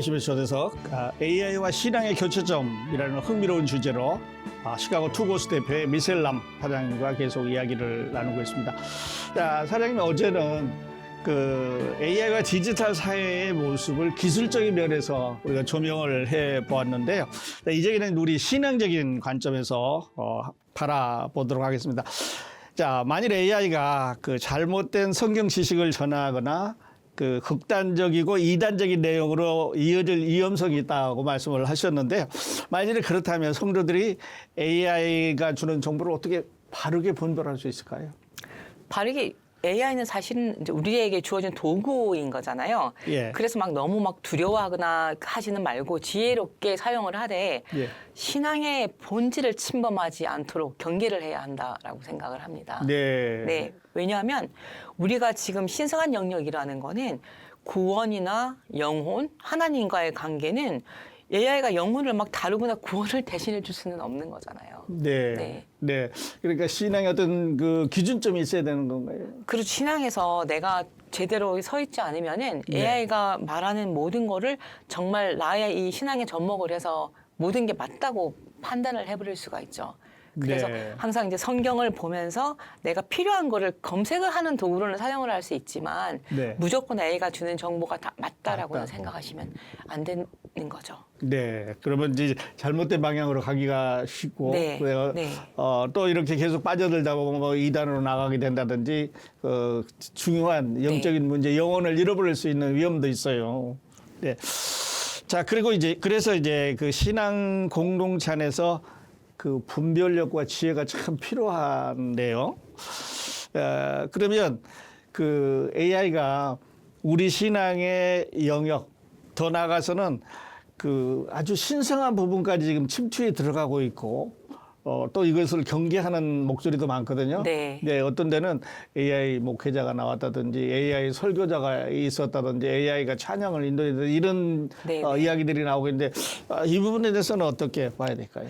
KBS 초대석 AI와 신앙의 교차점이라는 흥미로운 주제로 시카고 투고스 대표의 미셀람 사장님과 계속 이야기를 나누고 있습니다. 자, 사장님 어제는 그 AI와 디지털 사회의 모습을 기술적인 면에서 우리가 조명을 해 보았는데요. 이제는 우리 신앙적인 관점에서 바라보도록 하겠습니다. 자, 만일 AI가 그 잘못된 성경 지식을 전하거나 그 극단적이고 이단적인 내용으로 이어질 위험성이 있다고 말씀을 하셨는데요. 만일에 그렇다면 성도들이 AI가 주는 정보를 어떻게 바르게 분별할 수 있을까요? 바르게 AI는 사실은 이제 우리에게 주어진 도구인 거잖아요. 예. 그래서 막 너무 막 두려워하거나 하지는 말고 지혜롭게 사용을 하되 예. 신앙의 본질을 침범하지 않도록 경계를 해야 한다라고 생각을 합니다. 네. 네. 왜냐하면 우리가 지금 신성한 영역이라는 거는 구원이나 영혼, 하나님과의 관계는 AI가 영혼을 막 다루거나 구원을 대신해 줄 수는 없는 거잖아요. 네. 네. 네. 그러니까 신앙의 어떤 그 기준점이 있어야 되는 건가요? 그리고 신앙에서 내가 제대로 서 있지 않으면은 네. AI가 말하는 모든 거를 정말 나의 이 신앙에 접목을 해서 모든 게 맞다고 판단을 해버릴 수가 있죠. 그래서 네. 항상 이제 성경을 보면서 내가 필요한 거를 검색을 하는 도구로는 사용을 할 수 있지만 네. 무조건 AI가 주는 정보가 다 맞다라고는 맞다. 생각하시면 안 되는 거죠. 네. 그러면 이제 잘못된 방향으로 가기가 쉽고, 네. 네. 또 이렇게 계속 빠져들다 보면 뭐 이단으로 나가게 된다든지, 중요한 영적인 문제, 영혼을 잃어버릴 수 있는 위험도 있어요. 네. 자, 그리고 그래서 그 신앙 공동체 안에서 그 분별력과 지혜가 참 필요한데요. 그러면 그 AI가 우리 신앙의 영역, 더 나아가서는 그 아주 신성한 부분까지 지금 침투에 들어가고 있고, 또 이것을 경계하는 목소리도 많거든요. 네. 네, 어떤 데는 AI 목회자가 나왔다든지, AI 설교자가 있었다든지, AI가 찬양을 인도했다든지, 이런 네, 이야기들이 나오고 있는데, 이 부분에 대해서는 어떻게 봐야 될까요?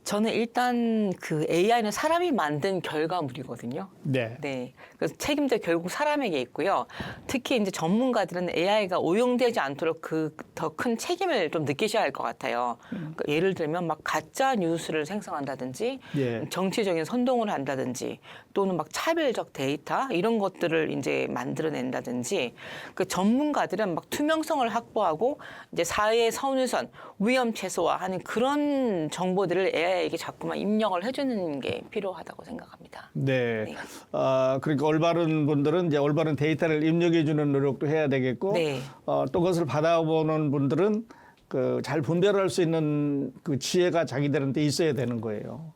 저는 일단 그 AI는 사람이 만든 결과물이거든요. 네. 네. 그래서 책임도 결국 사람에게 있고요. 특히 이제 전문가들은 AI가 오용되지 않도록 그 더 큰 책임을 좀 느끼셔야 할 것 같아요. 그러니까 예를 들면 막 가짜 뉴스를 생성한다든지 예. 정치적인 선동을 한다든지 또는 막 차별적 데이터 이런 것들을 이제 만들어낸다든지 그 전문가들은 막 투명성을 확보하고 이제 사회의 선우선, 위험 최소화하는 그런 정보들을 AI에게 자꾸만 입력을 해주는 게 필요하다고 생각합니다. 네. 네. 그러니까 올바른 분들은 이제 올바른 데이터를 입력해주는 노력도 해야 되겠고, 네. 또 그것을 받아보는 분들은 그 잘 분별할 수 있는 그 지혜가 자기들한테 있어야 되는 거예요.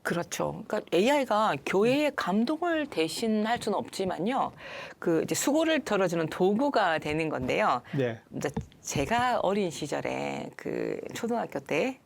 그렇죠. 그러니까 AI가 교회의 감동을 대신할 수는 없지만요. 그 이제 수고를 덜어주는 도구가 되는 건데요. 네. 이제 제가 어린 시절에 그 초등학교 때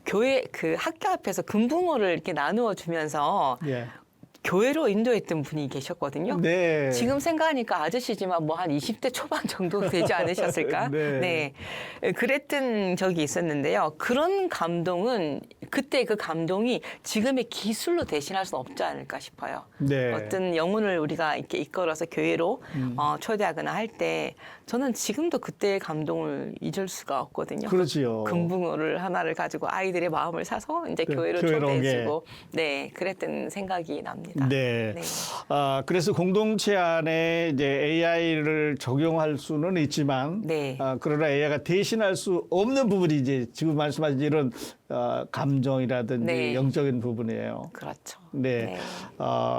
교회 그 학교 앞에서 금붕어를 이렇게 나누어 주면서 예. 교회로 인도했던 분이 계셨거든요. 네. 지금 생각하니까 아저씨지만 뭐 한 20대 초반 정도 되지 않으셨을까? 네. 네. 그랬던 적이 있었는데요. 그런 감동은 그때 그 감동이 지금의 기술로 대신할 수는 없지 않을까 싶어요. 네. 어떤 영혼을 우리가 이렇게 이끌어서 교회로 초대하거나 할 때 저는 지금도 그때의 감동을 잊을 수가 없거든요. 그렇지요. 금붕어를 하나를 가지고 아이들의 마음을 사서 이제 교회로 교회로 초대해주고 네, 그랬던 생각이 납니다. 네. 네. 그래서 공동체 안에 이제 AI를 적용할 수는 있지만, 네. 그러나 AI가 대신할 수 없는 부분이 이제 지금 말씀하신 이런 감정이라든지 네. 영적인 부분이에요. 그렇죠. 네. 네.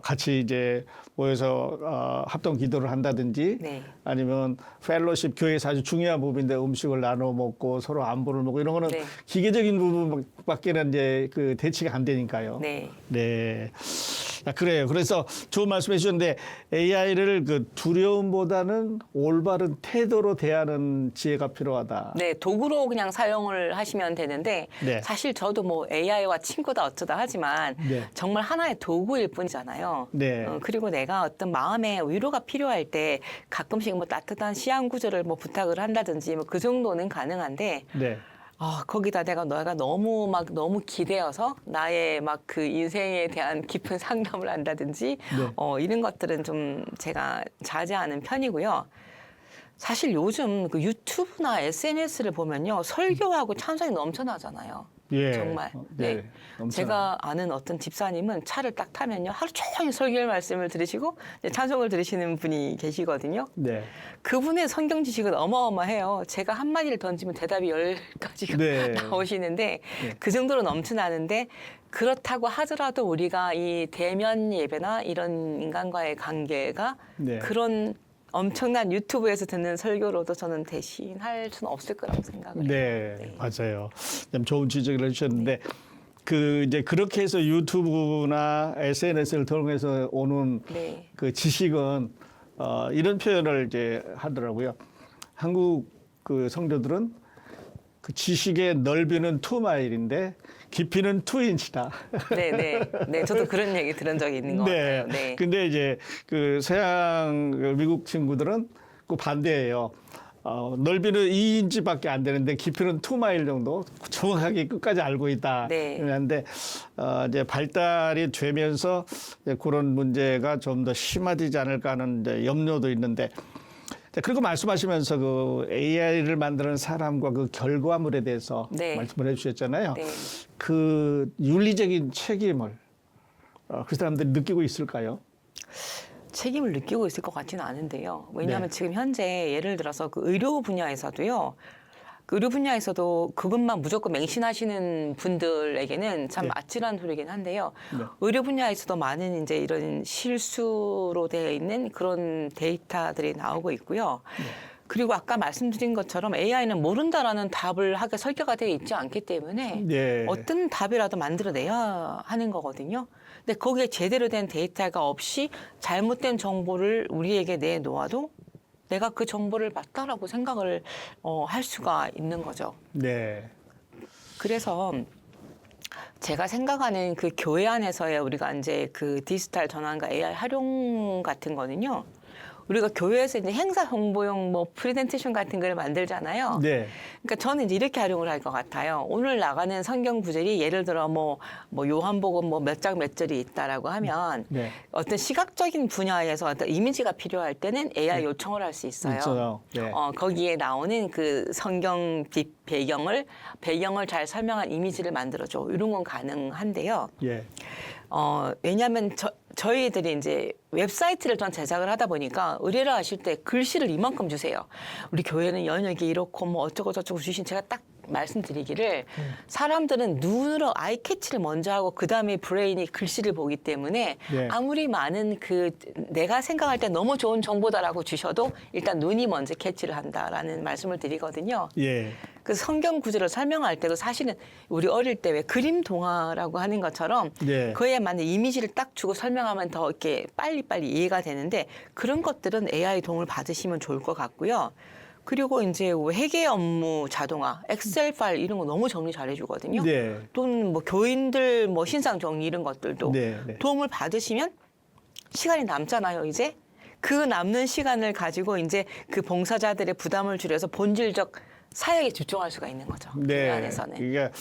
같이 이제 모여서 합동 기도를 한다든지, 네. 아니면 펠로십 교회에서 아주 중요한 부분인데 음식을 나눠 먹고 서로 안부를 먹고 이런 거는 네. 기계적인 부분밖에는 이제 그 대치가 안 되니까요. 네. 네. 그래요. 그래서 좋은 말씀 해주셨는데 AI를 그 두려움보다는 올바른 태도로 대하는 지혜가 필요하다. 네, 도구로 그냥 사용을 하시면 되는데 네. 사실 저도 뭐 AI와 친구다 어쩌다 하지만 네. 정말 하나의 도구일 뿐이잖아요. 네. 그리고 내가 어떤 마음의 위로가 필요할 때 가끔씩 뭐 따뜻한 시향 구조를 뭐 부탁을 한다든지 뭐 그 정도는 가능한데 네. 거기다 내가 너무 기대어서 나의 막 그 인생에 대한 깊은 상담을 한다든지 네. 이런 것들은 좀 제가 자제하는 편이고요. 사실 요즘 그 유튜브나 SNS를 보면요. 설교하고 찬송이 넘쳐나잖아요. 예. 정말. 네. 넘쳐나요. 제가 아는 어떤 집사님은 차를 딱 타면요. 하루 종일 설교의 말씀을 들으시고 이제 찬송을 들으시는 분이 계시거든요. 네. 그분의 성경 지식은 어마어마해요. 제가 한마디를 던지면 대답이 10가지가 네. 나오시는데 네. 그 정도로 넘쳐나는데 그렇다고 하더라도 우리가 이 대면 예배나 이런 인간과의 관계가 네. 그런 엄청난 유튜브에서 듣는 설교로도 저는 대신할 수는 없을 거라고 생각을 해요. 네, 네. 맞아요. 참 좋은 지적을 해주셨는데 그 이제 그렇게 해서 유튜브나 SNS를 통해서 오는 네. 그 지식은 이런 표현을 이제 하더라고요. 한국 그 성도들은 그 지식의 넓이는 2마일인데 깊이는 2인치다. 네, 네. 네, 저도 그런 얘기 들은 적이 있는 것 같아요. 네. 근데 이제 그 서양 그 미국 친구들은 그 반대예요. 넓이는 2인치밖에 안 되는데 깊이는 2마일 정도 정확하게 끝까지 알고 있다. 네. 그런데 이제 발달이 되면서 이제 그런 문제가 좀 더 심화되지 않을까 하는 이제 염려도 있는데. 자, 그리고 말씀하시면서 그 AI를 만드는 사람과 그 결과물에 대해서 네. 말씀을 해주셨잖아요. 네. 그 윤리적인 책임을 그 사람들이 느끼고 있을까요? 책임을 느끼고 있을 것 같지는 않은데요. 왜냐하면 네. 지금 현재 예를 들어서 그 의료 분야에서도요. 그 의료 분야에서도 그것만 무조건 맹신하시는 분들에게는 참 네. 아찔한 소리긴 한데요. 네. 의료 분야에서도 많은 이제 이런 실수로 되어 있는 그런 데이터들이 나오고 있고요. 그리고 아까 말씀드린 것처럼 AI는 모른다라는 답을 하게 설계가 되어 있지 않기 때문에 네. 어떤 답이라도 만들어내야 하는 거거든요. 근데 거기에 제대로 된 데이터가 없이 잘못된 정보를 우리에게 내놓아도 내가 그 정보를 맞다라고 생각을 할 수가 있는 거죠. 네. 그래서 제가 생각하는 그 교회 안에서의 우리가 이제 그 디지털 전환과 AI 활용 같은 거는요. 우리가 교회에서 이제 행사 홍보용 뭐 프레젠테이션 같은 걸 만들잖아요. 네. 그러니까 저는 이제 이렇게 활용을 할 것 같아요. 오늘 나가는 성경 구절이 예를 들어 뭐 요한복음 뭐 몇 장 몇 절이 있다라고 하면 네. 어떤 시각적인 분야에서 어떤 이미지가 필요할 때는 AI 요청을 할 수 있어요. 있어요. 네. 거기에 나오는 그 성경 배경을 잘 설명한 이미지를 만들어줘. 이런 건 가능한데요. 예. 왜냐하면 저희들이 이제 웨브사이트를 전 제작을 하다 보니까 의뢰를 하실 때 글씨를 이만큼 주세요. 우리 교회는 연역이 이렇고 뭐 어쩌고 저쩌고 주신 제가 딱 말씀드리기를 사람들은 눈으로 아이 캐치를 먼저 하고 그다음에 브레인이 글씨를 보기 때문에 네. 아무리 많은 그 내가 생각할 때 너무 좋은 정보다라고 주셔도 일단 눈이 먼저 캐치를 한다라는 말씀을 드리거든요. 예. 그래서 성경 구절을 설명할 때도 사실은 우리 어릴 때 왜 그림 동화라고 하는 것처럼 네. 그에 맞는 이미지를 딱 주고 설명하면 더 이렇게 빨리빨리 이해가 되는데 그런 것들은 AI 도움을 받으시면 좋을 것 같고요. 그리고 이제 회계 업무 자동화, 엑셀 파일 이런 거 너무 정리 잘 해주거든요. 네. 또는 뭐 교인들 뭐 신상 정리 이런 것들도 네, 네. 도움을 받으시면 시간이 남잖아요, 이제. 그 남는 시간을 가지고 이제 그 봉사자들의 부담을 줄여서 본질적 사역에 집중할 수가 있는 거죠. 그 네. 안에서는. 이게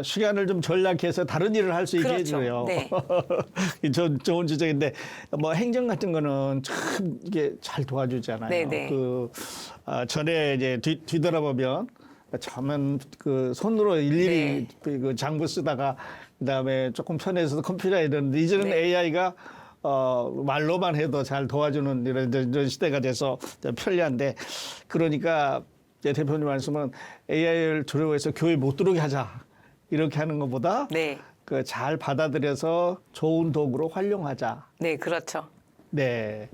시간을 좀 전략해서 다른 일을 할 수 있게 그렇죠. 해줘요. 네. 좋은 지적인데 뭐 행정 같은 거는 참 이게 잘 도와주잖아요. 네, 네. 전에 이제 뒤돌아보면 처음엔 그 손으로 일일이 그 장부 쓰다가 그다음에 조금 편해서 컴퓨터에 이러는데 이제는 네. AI가 말로만 해도 잘 도와주는 이런 시대가 돼서 편리한데 그러니까 이제 대표님 말씀은 AI를 두려워해서 교회 못 들어오게 하자 이렇게 하는 것보다 네. 그 잘 받아들여서 좋은 도구로 활용하자. 네, 그렇죠. 네.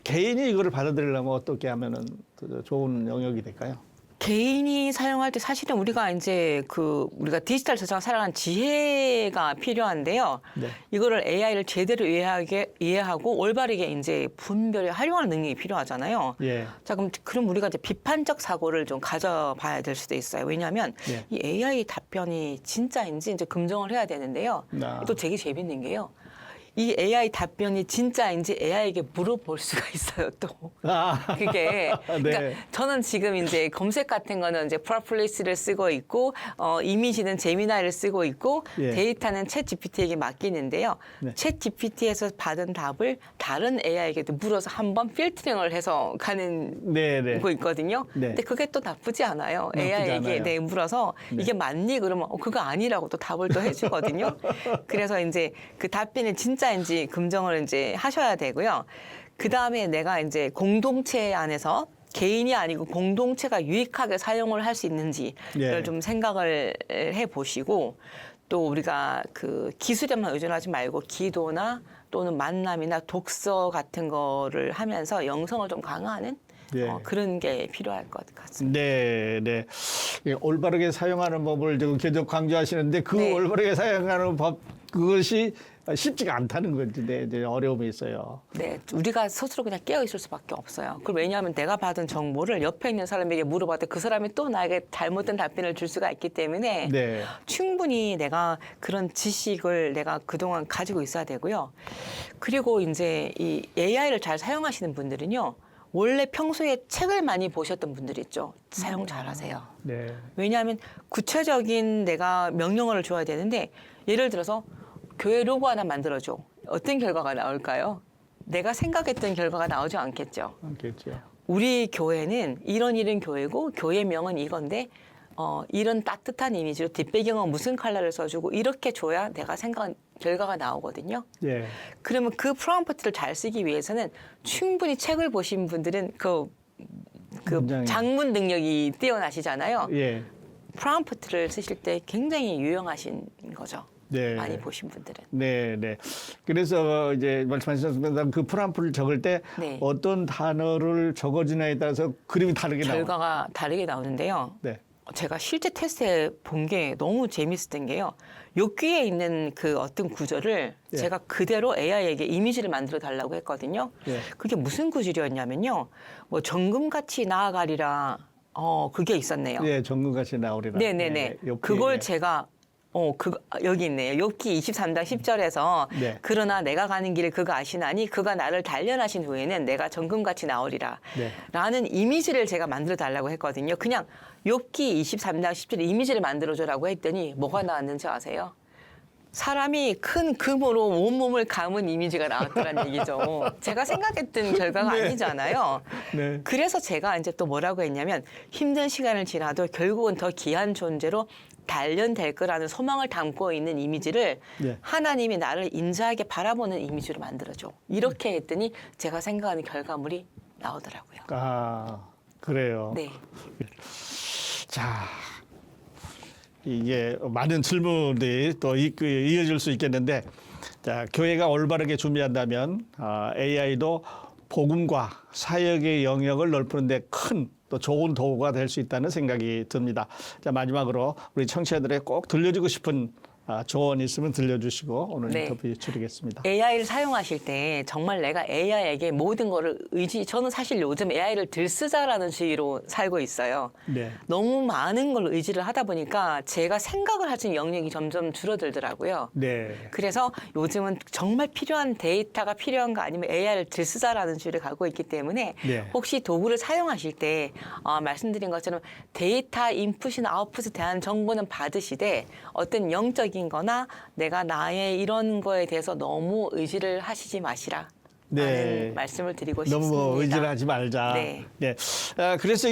개인이 이거를 받아들이려면 어떻게 하면은 더 좋은 영역이 될까요? 개인이 사용할 때 사실은 우리가 이제 우리가 디지털 세상을 살아가는 지혜가 필요한데요. 네. 이거를 AI를 제대로 이해하고 올바르게 이제 분별에 활용하는 능력이 필요하잖아요. 예. 자, 그럼 우리가 이제 비판적 사고를 좀 가져봐야 될 수도 있어요. 왜냐하면 예. 이 AI 답변이 진짜인지 이제 검증을 해야 되는데요. 아. 또 되게 재밌는 게요. 이 AI 답변이 진짜인지 AI에게 물어볼 수가 있어요, 또. 아, 그게. 네. 그러니까 저는 지금 이제 검색 같은 거는 이제 프로폴리스를 쓰고 있고, 이미지는 제미나이를 쓰고 있고, 예. 데이터는 챗 GPT에게 맡기는데요. 네. 챗 GPT에서 받은 답을 다른 AI에게도 물어서 한번 필터링을 해서 가는 네, 네. 거 있거든요. 네. 근데 그게 또 나쁘지 않아요. 나쁘지 AI에게 않아요. 네, 물어서 네. 이게 맞니? 그러면 그거 아니라고 또 답을 또 해주거든요. 그래서 이제 그 답변이 진짜인지 검증을 이제 하셔야 되고요. 그 다음에 내가 이제 공동체 안에서 개인이 아니고 공동체가 유익하게 사용을 할 수 있는지를 예. 좀 생각을 해 보시고 또 우리가 그 기술에만 의존하지 말고 기도나 또는 만남이나 독서 같은 거를 하면서 영성을 좀 강화하는 예. 그런 게 필요할 것 같습니다. 네, 네. 예, 올바르게 사용하는 법을 지금 계속 강조하시는데 그 네. 올바르게 사용하는 법 그것이 쉽지가 않다는 건지 네, 어려움이 있어요. 네, 우리가 스스로 그냥 깨어 있을 수밖에 없어요. 그럼 왜냐하면 내가 받은 정보를 옆에 있는 사람에게 물어봤을 때 그 사람이 또 나에게 잘못된 답변을 줄 수가 있기 때문에 네. 충분히 내가 그런 지식을 내가 그동안 가지고 있어야 되고요. 그리고 이제 이 AI를 잘 사용하시는 분들은요. 원래 평소에 책을 많이 보셨던 분들 있죠. 사용 잘하세요. 네. 왜냐하면 구체적인 내가 명령어를 줘야 되는데 예를 들어서 교회 로고 하나 만들어줘. 어떤 결과가 나올까요? 내가 생각했던 결과가 나오지 않겠죠. 그렇죠. 우리 교회는 이런 교회고 교회명은 이건데 이런 따뜻한 이미지로 뒷배경은 무슨 컬러를 써주고 이렇게 줘야 내가 생각한 결과가 나오거든요. 예. 그러면 그 프롬프트를 잘 쓰기 위해서는 충분히 책을 보신 분들은 그 굉장히. 장문 능력이 뛰어나시잖아요. 예. 프롬프트를 쓰실 때 굉장히 유용하신 거죠. 네. 많이 보신 분들은. 네, 네. 그래서 이제 말씀하셨습니다. 그 프롬프트를 적을 때 네. 어떤 단어를 적어주냐에 따라서 그림이 다르게 나와요. 결과가 다르게 나오는데요. 네. 제가 실제 테스트해 본 게 너무 재밌었던 게요. 여기에 있는 그 어떤 구절을 예. 제가 그대로 AI에게 이미지를 만들어 달라고 했거든요. 예. 그게 무슨 구절이었냐면요. 뭐 정금같이 나아가리라. 그게 있었네요. 예, 정근같이 나오리라. 네네네. 예, 욥기, 그걸 예. 제가 여기 있네요. 욥기 23장 10절에서 네. 그러나 내가 가는 길을 그가 아시나니 그가 나를 단련하신 후에는 내가 정금같이 나오리라. 네. 라는 이미지를 제가 만들어 달라고 했거든요. 그냥 욥기 23장 10절 이미지를 만들어 줘라고 했더니 뭐가 나왔는지 아세요? 사람이 큰 금으로 온몸을 감은 이미지가 나왔더란 얘기죠. 제가 생각했던 결과가 네. 아니잖아요. 네. 그래서 제가 이제 또 뭐라고 했냐면 힘든 시간을 지나도 결국은 더 귀한 존재로 단련될 거라는 소망을 담고 있는 이미지를 네. 하나님이 나를 인자하게 바라보는 이미지로 만들어줘. 이렇게 했더니 제가 생각하는 결과물이 나오더라고요. 아, 그래요. 네. 자, 이게 많은 질문들이 또 이어질 수 있겠는데, 자, 교회가 올바르게 준비한다면 AI도 복음과 사역의 영역을 넓히는데 큰 또 좋은 도구가 될 수 있다는 생각이 듭니다. 자, 마지막으로 우리 청취자들에게 꼭 들려주고 싶은 조언이 있으면 들려주시고 오늘 네. 인터뷰 줄이겠습니다. AI를 사용하실 때 정말 내가 AI에게 모든 거를 저는 사실 요즘 AI를 들쓰자라는 주의로 살고 있어요. 네. 너무 많은 걸 의지를 하다 보니까 제가 생각을 할 수 있는 영역이 점점 줄어들더라고요. 네. 그래서 요즘은 정말 필요한 데이터가 필요한가 아니면 AI를 들쓰자라는 주의를 갖고 있기 때문에 네. 혹시 도구를 사용하실 때 말씀드린 것처럼 데이터 인풋이나 아웃풋에 대한 정보는 받으시되 어떤 영적인 거나 내가 나의 이런 거에 대해서 너무 의지를 하시지 마시라. 네. 라는 말씀을 드리고 싶습니다. 너무 의지를 하지 말자. 네. 네. 그래서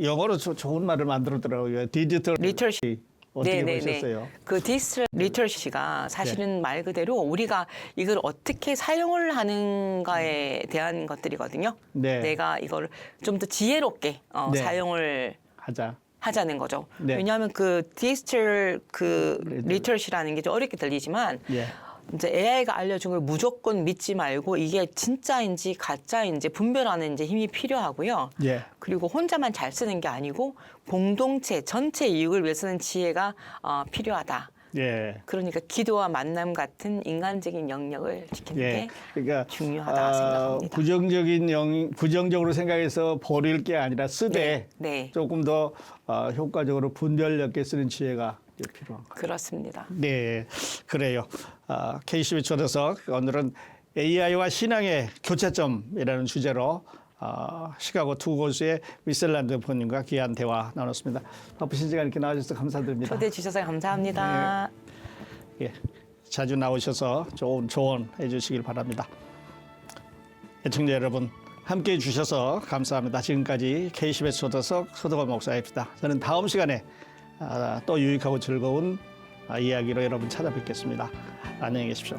영어로 좋은 말을 만들었더라고요. 디지털 리터시. 어떻게 보셨어요? 그 디지털 리터시가 사실은 말 그대로 우리가 이걸 어떻게 사용을 하는가에 대한 것들이거든요. 네. 내가 이걸 좀 더 지혜롭게 네. 사용을 하자. 하자는 거죠. 네. 왜냐하면 그 디지털 리터시라는 게 좀 어렵게 들리지만 예. 이제 AI가 알려준 걸 무조건 믿지 말고 이게 진짜인지 가짜인지 분별하는 이제 힘이 필요하고요. 예. 그리고 혼자만 잘 쓰는 게 아니고 공동체 전체 이익을 위해서는 지혜가 필요하다. 예. 그러니까 기도와 만남 같은 인간적인 영역을 지키는 예. 게 그러니까 중요하다 생각합니다. 부정적으로 생각해서 버릴 게 아니라 쓰되 네. 조금 더 효과적으로 분별력 있게 쓰는 지혜가 필요한 것. 그렇습니다. 네, 그래요. KCB 초대석 오늘은 AI와 신앙의 교차점이라는 주제로 시카고 투고스의 미셀란드 본인과 귀한 대화 나눴습니다. 바쁘신 시간 이렇게 나와주셔서 감사드립니다. 초대해 주셔서 감사합니다. 예, 자주 나오셔서 좋은 조언 해주시길 바랍니다. 애청자 여러분 함께해 주셔서 감사합니다. 지금까지 KCBS 초대석 소도관 목사입니다. 저는 다음 시간에 또 유익하고 즐거운 이야기로 여러분 찾아뵙겠습니다. 안녕히 계십시오.